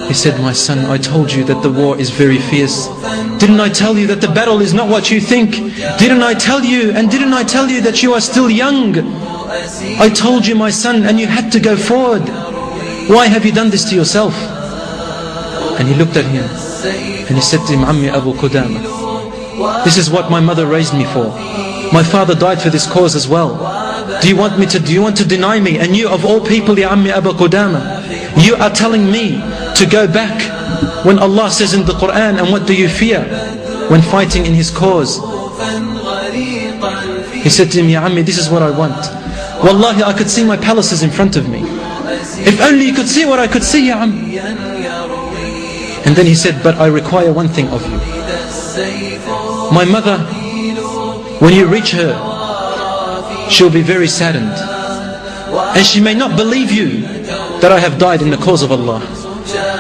He said, my son, I told you that the war is very fierce. Didn't I tell you that the battle is not what you think? Didn't I tell you, and didn't I tell you that you are still young? I told you, my son, and you had to go forward. Why have you done this to yourself? And he looked at him and he said to him, Ammi Abu Qudama, this is what my mother raised me for. My father died for this cause as well. Do you want to deny me? And you of all people, Ya Ammi Abu Qudama, you are telling me to go back when Allah says in the Quran, and what do you fear when fighting in His cause? He said to him, Ya Ammi, this is what I want. Wallahi, I could see my palaces in front of me. If only you could see what I could see, Ya Ammi. And then he said, but I require one thing of you. My mother, when you reach her, she'll be very saddened. And she may not believe you that I have died in the cause of Allah.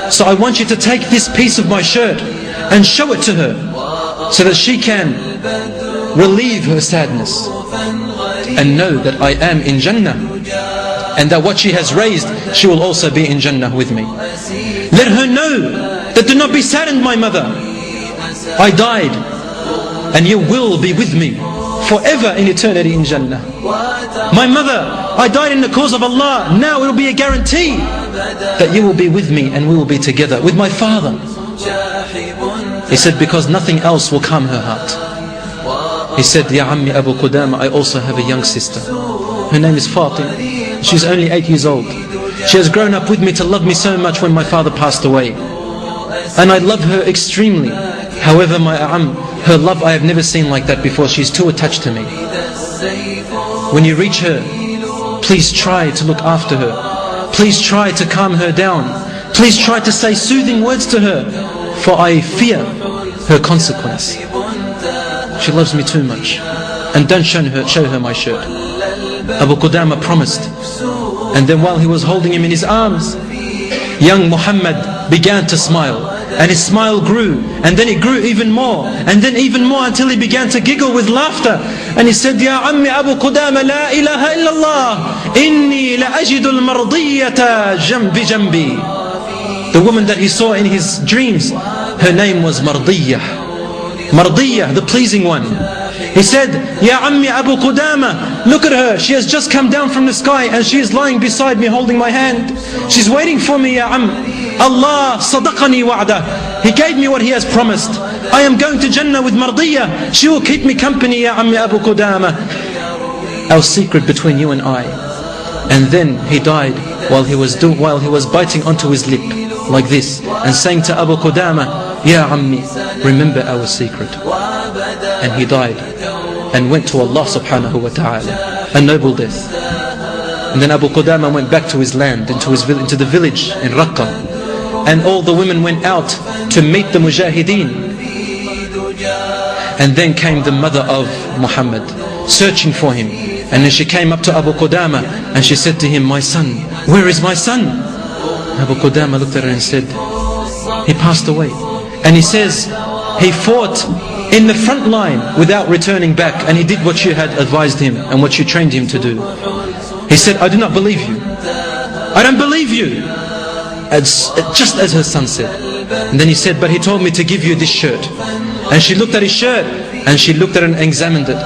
So I want you to take this piece of my shirt and show it to her, so that she can relieve her sadness and know that I am in Jannah, and that what she has raised, she will also be in Jannah with me. Let her know that do not be saddened, my mother. I died, and you will be with me forever in eternity in Jannah. My mother, I died in the cause of Allah. Now it will be a guarantee that you will be with me and we will be together with my father. He said, because nothing else will calm her heart. He said, Ya Ammi Abu Qudama, I also have a young sister. Her name is Fatima. She's only 8 years old. She has grown up with me to love me so much when my father passed away. And I love her extremely. However, my her love I have never seen like that before. She's too attached to me. When you reach her, please try to look after her. Please try to calm her down. Please try to say soothing words to her, for I fear her consequence. She loves me too much. And don't show her my shirt. Abu Qudama promised. And then while he was holding him in his arms, young Muhammad began to smile. And his smile grew, and then it grew even more, and then even more, until he began to giggle with laughter. And he said, Ya Ammi Abu Qudama, la ilaha illallah, inni la ajidul mardiyata jambi jambi. The woman that he saw in his dreams, her name was Mardiyah. Mardiyah, the pleasing one. He said, Ya Ammi Abu Qudama, look at her, she has just come down from the sky and she is lying beside me holding my hand. She's waiting for me, Ya Am. Allah sadaqani wa'dah. He gave me what He has promised. I am going to Jannah with Mardiyah. She will keep me company, Ya Ammi Abu Qudama. Our secret between you and I. And then he died while he was biting onto his lip like this and saying to Abu Qudama, Ya Ammi, remember our secret. And he died and went to Allah subhanahu wa ta'ala, a noble death. And then Abu Qudama went back to his land, into the village in Raqqa. And all the women went out to meet the mujahideen. And then came the mother of Muhammad, searching for him. And then she came up to Abu Qudama and she said to him, my son, where is my son? Abu Qudama looked at her and said, he passed away. And he says, he fought in the front line without returning back, and he did what you had advised him and what you trained him to do. He said, I do not believe you. I don't believe you. Just as her son said. And then he said, but he told me to give you this shirt. And she looked at his shirt, and she looked at it and examined it,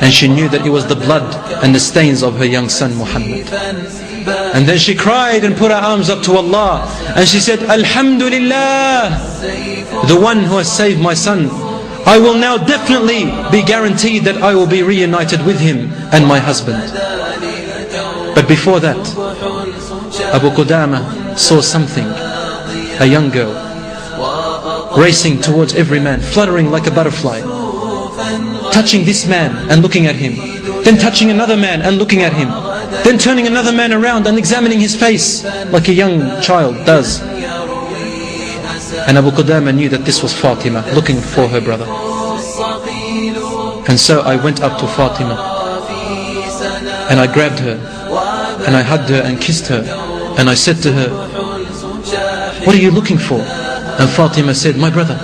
and she knew that it was the blood and the stains of her young son Muhammad. And then she cried and put her arms up to Allah, and she said, Alhamdulillah, the one who has saved my son. I will now definitely be guaranteed that I will be reunited with him and my husband. But before that, Abu Qudama saw something. A young girl racing towards every man, fluttering like a butterfly, touching this man and looking at him, then touching another man and looking at him, then turning another man around and examining his face like a young child does. And Abu Qudama knew that this was Fatima looking for her brother. And so I went up to Fatima and I grabbed her and I hugged her and kissed her, and I said to her, what are you looking for? And Fatima said, my brother.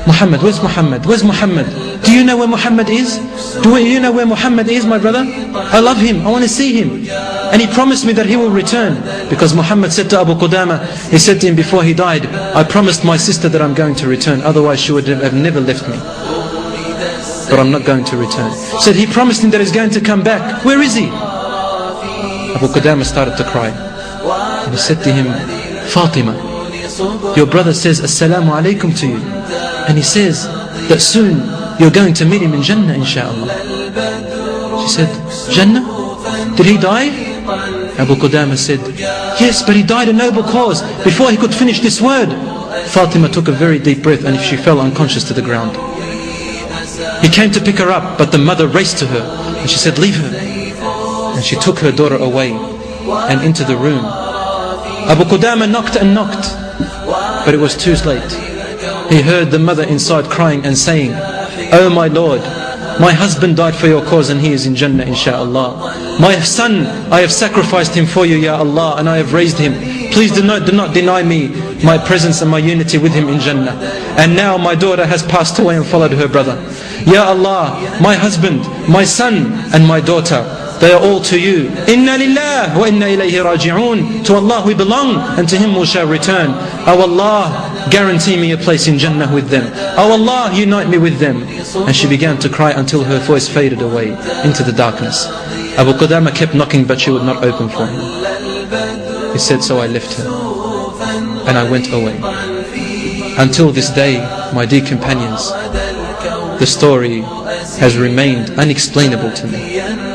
Muhammad, where's Muhammad? Where's Muhammad? Do you know where Muhammad is? Do you know where Muhammad is, my brother? I love him, I want to see him. And he promised me that he will return. Because Muhammad said to Abu Qudama, he said to him before he died, I promised my sister that I'm going to return, otherwise she would have never left me. But I'm not going to return. Said he promised him that he's going to come back. Where is he? Abu Qudama started to cry. And he said to him, Fatima, your brother says Assalamu alaikum to you. And he says that soon you're going to meet him in Jannah, inshaAllah. She said, Jannah? Did he die? Abu Qudama said, yes, but he died a noble cause. Before he could finish this word, Fatima took a very deep breath and she fell unconscious to the ground. He came to pick her up, but the mother raced to her and she said, leave her. And she took her daughter away and into the room. Abu Qudama knocked and knocked, but it was too late. He heard the mother inside crying and saying, oh my Lord, my husband died for your cause and he is in Jannah, inshaAllah. My son, I have sacrificed him for you, Ya Allah, and I have raised him. Please do not deny me my presence and my unity with him in Jannah. And now my daughter has passed away and followed her brother. Ya Allah, my husband, my son and my daughter, they are all to you. Inna lillah wa inna ilayhi raji'un. To Allah we belong and to Him we shall return. Oh Allah, guarantee me a place in Jannah with them. Oh Allah, unite me with them. And she began to cry until her voice faded away into the darkness. Abu Qudama kept knocking, but she would not open for him. He said, so I left her and I went away. Until this day, my dear companions, the story has remained unexplainable to me.